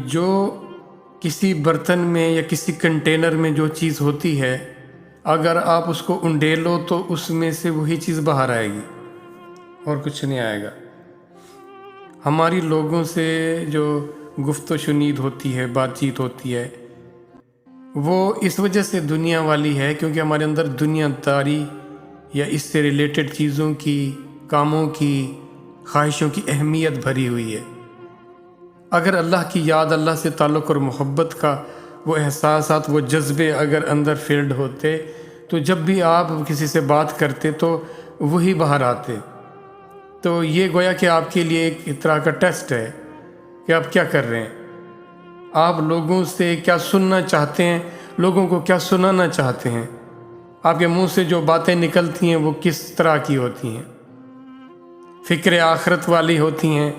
جو کسی برتن میں یا کسی کنٹینر میں جو چیز ہوتی ہے، اگر آپ اس کو انڈیلو تو اس میں سے وہی چیز باہر آئے گی اور کچھ نہیں آئے گا۔ ہماری لوگوں سے جو گفت و شنید ہوتی ہے، بات چیت ہوتی ہے، وہ اس وجہ سے دنیا والی ہے کیونکہ ہمارے اندر دنیا داری یا اس سے ریلیٹڈ چیزوں کی، کاموں کی، خواہشوں کی اہمیت بھری ہوئی ہے۔ اگر اللہ کی یاد، اللہ سے تعلق اور محبت کا وہ احساسات، وہ جذبے اگر اندر فیلڈ ہوتے تو جب بھی آپ کسی سے بات کرتے تو وہی باہر آتے۔ تو یہ گویا کہ آپ کے لیے ایک طرح کا ٹیسٹ ہے کہ آپ کیا کر رہے ہیں، آپ لوگوں سے کیا سننا چاہتے ہیں، لوگوں کو کیا سنانا چاہتے ہیں، آپ کے منہ سے جو باتیں نکلتی ہیں وہ کس طرح کی ہوتی ہیں، فکر آخرت والی ہوتی ہیں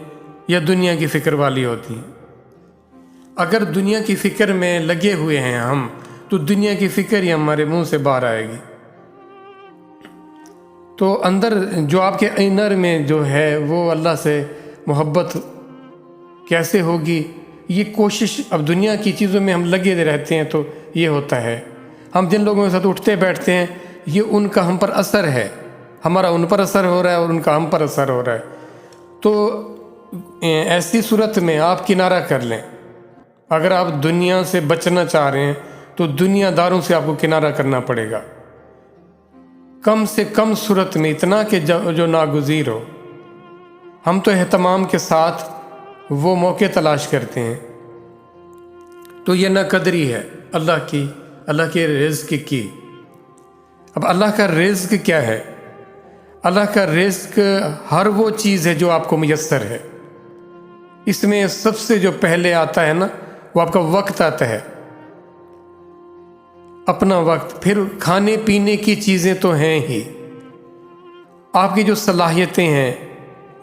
یا دنیا کی فکر والی ہوتی ہیں۔ اگر دنیا کی فکر میں لگے ہوئے ہیں ہم تو دنیا کی فکر ہی ہمارے منہ سے باہر آئے گی۔ تو اندر جو آپ کے انر میں جو ہے وہ اللہ سے محبت کیسے ہوگی، یہ کوشش اب دنیا کی چیزوں میں ہم لگے رہتے ہیں تو یہ ہوتا ہے۔ ہم جن لوگوں کے ساتھ اٹھتے بیٹھتے ہیں یہ ان کا ہم پر اثر ہے، ہمارا ان پر اثر ہو رہا ہے اور ان کا ہم پر اثر ہو رہا ہے۔ تو ایسی صورت میں آپ کنارہ کر لیں۔ اگر آپ دنیا سے بچنا چاہ رہے ہیں تو دنیا داروں سے آپ کو کنارہ کرنا پڑے گا، کم سے کم صورت میں اتنا کہ جو ناگزیر ہو۔ ہم تو اہتمام کے ساتھ وہ موقع تلاش کرتے ہیں۔ تو یہ ناقدری ہے اللہ کے رزق کی۔ اب اللہ کا رزق کیا ہے؟ اللہ کا رزق ہر وہ چیز ہے جو آپ کو میسر ہے۔ اس میں سب سے جو پہلے آتا ہے نا، وہ آپ کا وقت آتا ہے، اپنا وقت۔ پھر کھانے پینے کی چیزیں تو ہیں ہی، آپ کی جو صلاحیتیں ہیں،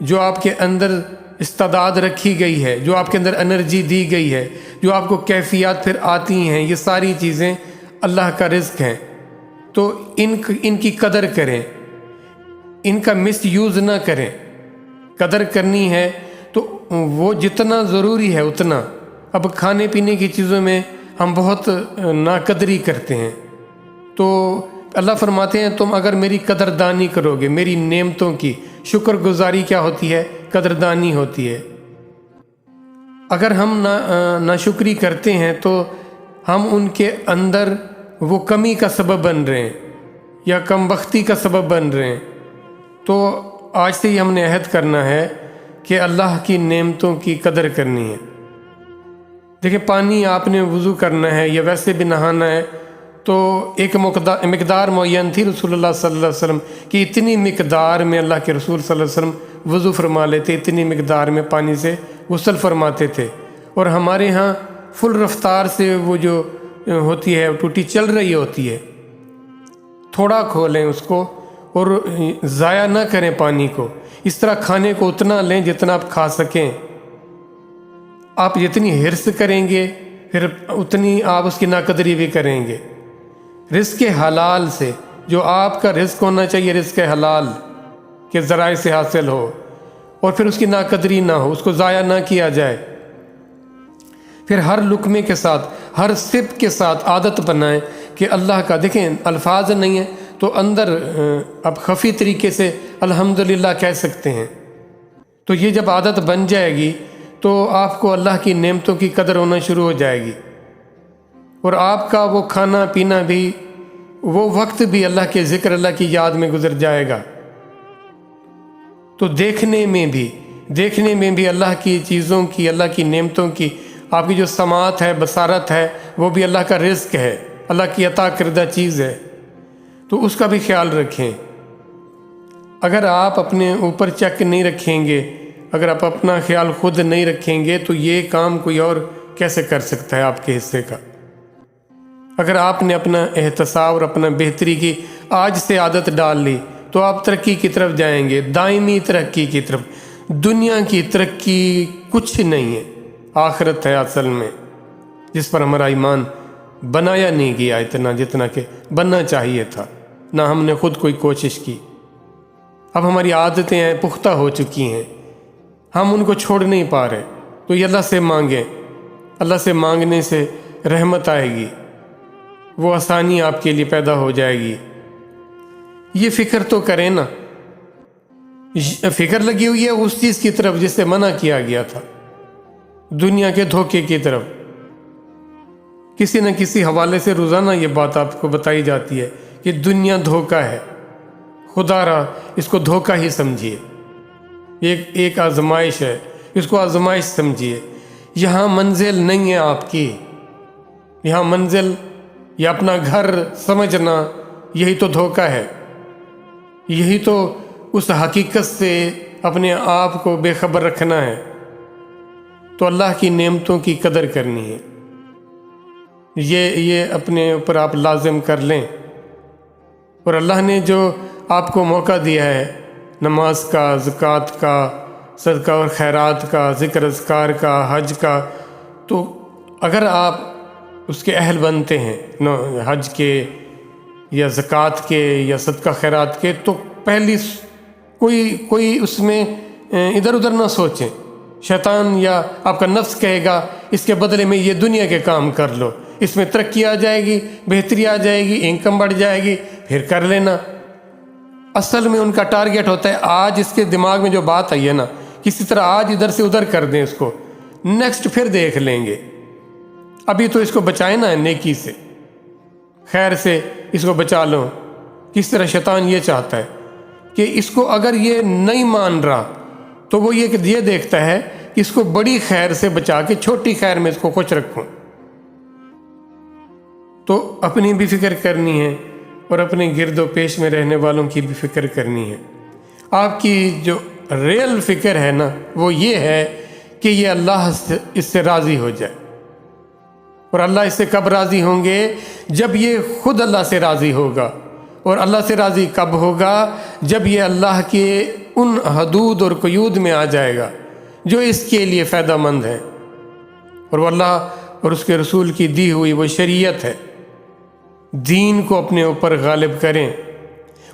جو آپ کے اندر استعداد رکھی گئی ہے، جو آپ کے اندر انرجی دی گئی ہے، جو آپ کو کیفیات پھر آتی ہیں، یہ ساری چیزیں اللہ کا رزق ہیں۔ تو ان کی قدر کریں، ان کا مس یوز نہ کریں۔ قدر کرنی ہے تو وہ جتنا ضروری ہے اتنا۔ اب کھانے پینے کی چیزوں میں ہم بہت ناقدری کرتے ہیں، تو اللہ فرماتے ہیں تم اگر میری قدردانی کرو گے، میری نعمتوں کی شکر گزاری کیا ہوتی ہے؟ قدردانی ہوتی ہے۔ اگر ہم ناشکری کرتے ہیں تو ہم ان کے اندر وہ کمی کا سبب بن رہے ہیں یا کم بختی کا سبب بن رہے ہیں۔ تو آج سے ہی ہم نے عہد کرنا ہے کہ اللہ کی نعمتوں کی قدر کرنی ہے۔ دیکھیں، پانی آپ نے وضو کرنا ہے یا ویسے بھی نہانا ہے تو ایک مقدار معین تھی رسول اللہ صلی اللہ علیہ وسلم کی، اتنی مقدار میں اللہ کے رسول صلی اللہ علیہ وسلم وضو فرما لیتے، اتنی مقدار میں پانی سے غسل فرماتے تھے۔ اور ہمارے ہاں فل رفتار سے وہ جو ہوتی ہے ٹوٹی چل رہی ہوتی ہے، تھوڑا کھولیں اس کو اور ضائع نہ کریں پانی کو۔ اس طرح کھانے کو اتنا لیں جتنا آپ کھا سکیں۔ آپ جتنی حرص کریں گے پھر اتنی آپ اس کی ناقدری بھی کریں گے۔ رزق حلال سے، جو آپ کا رزق ہونا چاہیے رزق حلال کے ذرائع سے حاصل ہو، اور پھر اس کی ناقدری نہ ہو، اس کو ضائع نہ کیا جائے۔ پھر ہر لقمے کے ساتھ، ہر سپ کے ساتھ عادت بنائیں کہ اللہ کا، دیکھیں الفاظ نہیں ہیں تو اندر اب خفی طریقے سے الحمدللہ کہہ سکتے ہیں۔ تو یہ جب عادت بن جائے گی تو آپ کو اللہ کی نعمتوں کی قدر ہونا شروع ہو جائے گی، اور آپ کا وہ کھانا پینا بھی، وہ وقت بھی اللہ کے ذکر، اللہ کی یاد میں گزر جائے گا۔ تو دیکھنے میں بھی اللہ کی چیزوں کی، اللہ کی نعمتوں کی، آپ کی جو سماعت ہے، بصارت ہے، وہ بھی اللہ کا رزق ہے، اللہ کی عطا کردہ چیز ہے۔ تو اس کا بھی خیال رکھیں۔ اگر آپ اپنے اوپر چیک نہیں رکھیں گے، اگر آپ اپنا خیال خود نہیں رکھیں گے تو یہ کام کوئی اور کیسے کر سکتا ہے آپ کے حصے کا؟ اگر آپ نے اپنا احتساب اور اپنا بہتری کی آج سے عادت ڈال لی تو آپ ترقی کی طرف جائیں گے، دائمی ترقی کی طرف۔ دنیا کی ترقی کچھ نہیں ہے، آخرت ہے اصل میں، جس پر ہمارا ایمان بنایا نہیں گیا اتنا جتنا کہ بننا چاہیے تھا، نہ ہم نے خود کوئی کوشش کی۔ اب ہماری عادتیں پختہ ہو چکی ہیں، ہم ان کو چھوڑ نہیں پا رہے۔ تو یہ اللہ سے مانگیں اللہ سے مانگنے سے رحمت آئے گی، وہ آسانی آپ کے لیے پیدا ہو جائے گی۔ یہ فکر تو کریں نا، فکر لگی ہوئی ہے اس چیز کی طرف جس سے منع کیا گیا تھا، دنیا کے دھوکے کی طرف۔ کسی نہ کسی حوالے سے روزانہ یہ بات آپ کو بتائی جاتی ہے کہ دنیا دھوکہ ہے، خدا را اس کو دھوکہ ہی سمجھیے، ایک آزمائش ہے، اس کو آزمائش سمجھیے۔ یہاں منزل نہیں ہے آپ کی، یہاں منزل یا اپنا گھر سمجھنا یہی تو دھوکہ ہے، یہی تو اس حقیقت سے اپنے آپ کو بے خبر رکھنا ہے۔ تو اللہ کی نعمتوں کی قدر کرنی ہے، یہ اپنے اوپر آپ لازم کر لیں۔ اور اللہ نے جو آپ کو موقع دیا ہے نماز کا، زکوٰۃ کا، صدقہ اور خیرات کا، ذکر اذکار کا، حج کا، تو اگر آپ اس کے اہل بنتے ہیں حج کے یا زکوٰۃ کے یا صدقہ خیرات کے، تو پہلی کوئی اس میں ادھر ادھر نہ سوچیں۔ شیطان یا آپ کا نفس کہے گا اس کے بدلے میں یہ دنیا کے کام کر لو، اس میں ترقی آ جائے گی، بہتری آ جائے گی، انکم بڑھ جائے گی، پھر کر لینا۔ اصل میں ان کا ٹارگیٹ ہوتا ہے آج اس کے دماغ میں جو بات آئی ہے نا، کسی طرح آج ادھر سے ادھر کر دیں اس کو، نیکسٹ پھر دیکھ لیں گے، ابھی تو اس کو بچائیں نا نیکی سے، خیر سے اس کو بچا لو۔ کس طرح شیطان یہ چاہتا ہے کہ اس کو اگر یہ نہیں مان رہا تو وہ یہ دیکھتا ہے کہ اس کو بڑی خیر سے بچا کے چھوٹی خیر میں اس کو خوش رکھوں۔ تو اپنی بھی فکر کرنی ہے اور اپنے گرد و پیش میں رہنے والوں کی بھی فکر کرنی ہے۔ آپ کی جو ریئل فکر ہے نا وہ یہ ہے کہ یہ اللہ اس سے راضی ہو جائے۔ اور اللہ اس سے کب راضی ہوں گے؟ جب یہ خود اللہ سے راضی ہوگا۔ اور اللہ سے راضی کب ہوگا؟ جب یہ اللہ کے ان حدود اور قیود میں آ جائے گا جو اس کے لیے فائدہ مند ہے، اور وہ اللہ اور اس کے رسول کی دی ہوئی وہ شریعت ہے۔ دین کو اپنے اوپر غالب کریں۔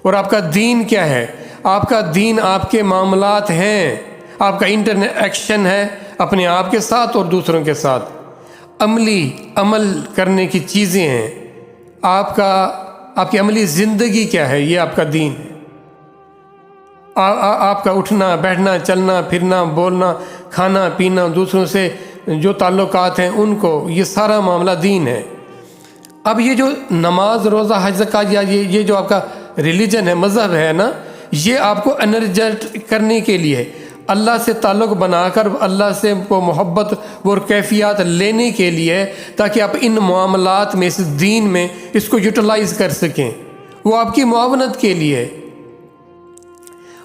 اور آپ کا دین کیا ہے؟ آپ کا دین آپ کے معاملات ہیں، آپ کا انٹریکشن ہے اپنے آپ کے ساتھ اور دوسروں کے ساتھ، عمل کرنے کی چیزیں ہیں۔ آپ کی عملی زندگی کیا ہے؟ یہ آپ کا دین ہے۔ آپ کا اٹھنا بیٹھنا چلنا پھرنا بولنا کھانا پینا دوسروں سے جو تعلقات ہیں ان کو، یہ سارا معاملہ دین ہے۔ اب یہ جو نماز روزہ حج زکوٰۃ یا یہ جو آپ کا ریلیجن ہے، مذہب ہے نا، یہ آپ کو انرجائز کرنے کے لیے، اللہ سے تعلق بنا کر اللہ سے وہ محبت اور کیفیات لینے کے لیے، تاکہ آپ ان معاملات میں، اس دین میں اس کو یوٹیلائز کر سکیں۔ وہ آپ کی معاونت کے لیے،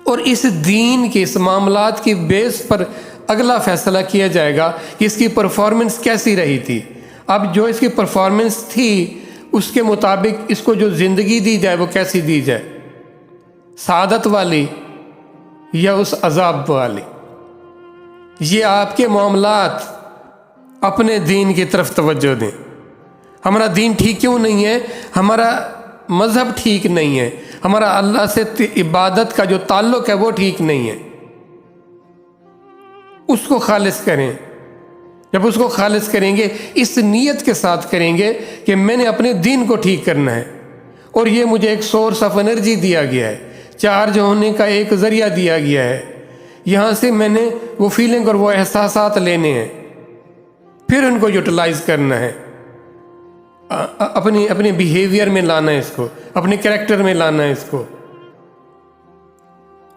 اور اس دین کے اس معاملات کی بیس پر اگلا فیصلہ کیا جائے گا کہ اس کی پرفارمنس کیسی رہی تھی۔ اب جو اس کی پرفارمنس تھی اس کے مطابق اس کو جو زندگی دی جائے وہ کیسی دی جائے، سعادت والی یا اس عذاب والی۔ یہ آپ کے معاملات، اپنے دین کی طرف توجہ دیں۔ ہمارا دین ٹھیک کیوں نہیں ہے؟ ہمارا مذہب ٹھیک نہیں ہے، ہمارا اللہ سے عبادت کا جو تعلق ہے وہ ٹھیک نہیں ہے۔ اس کو خالص کریں۔ جب اس کو خالص کریں گے، اس نیت کے ساتھ کریں گے کہ میں نے اپنے دین کو ٹھیک کرنا ہے، اور یہ مجھے ایک سورس آف انرجی دیا گیا ہے، چارج ہونے کا ایک ذریعہ دیا گیا ہے، یہاں سے میں نے وہ فیلنگ اور وہ احساسات لینے ہیں، پھر ان کو یوٹیلائز کرنا ہے، اپنے بیہیویئر میں لانا ہے، اس کو اپنے کریکٹر میں لانا ہے اس کو۔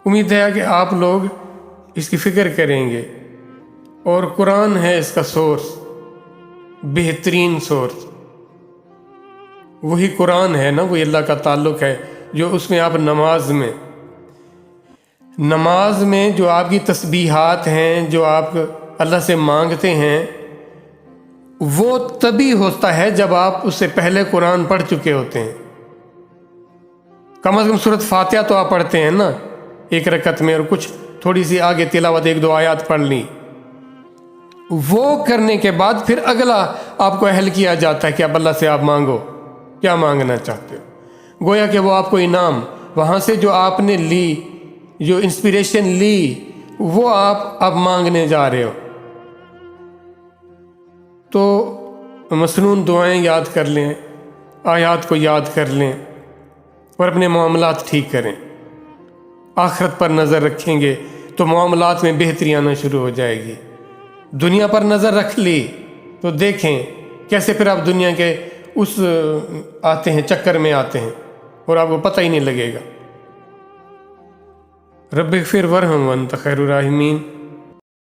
امید ہے کہ آپ لوگ اس کی فکر کریں گے، اور قرآن ہے اس کا سورس، بہترین سورس وہی قرآن ہے نا، وہی اللہ کا تعلق ہے، جو اس میں آپ نماز میں جو آپ کی تسبیحات ہیں، جو آپ اللہ سے مانگتے ہیں، وہ تبھی ہوتا ہے جب آپ اس سے پہلے قرآن پڑھ چکے ہوتے ہیں۔ کم از کم سورۃ فاتحہ تو آپ پڑھتے ہیں نا ایک رکعت میں، اور کچھ تھوڑی سی آگے تلاوت ایک دو آیات پڑھ لی۔ وہ کرنے کے بعد پھر اگلا آپ کو اہل کیا جاتا ہے کہ اب اللہ سے آپ مانگو، کیا مانگنا چاہتے ہو۔ گویا کہ وہ آپ کو انعام وہاں سے جو آپ نے لی، جو انسپریشن لی، وہ آپ اب مانگنے جا رہے ہو۔ تو مسنون دعائیں یاد کر لیں، آیات کو یاد کر لیں اور اپنے معاملات ٹھیک کریں۔ آخرت پر نظر رکھیں گے تو معاملات میں بہتری آنا شروع ہو جائے گی۔ دنیا پر نظر رکھ لی تو دیکھیں کیسے پھر آپ دنیا کے اس آتے ہیں، چکر میں آتے ہیں اور آپ کو پتہ ہی نہیں لگے گا۔ رب اغفر ورحم وانت خیر الراحمین۔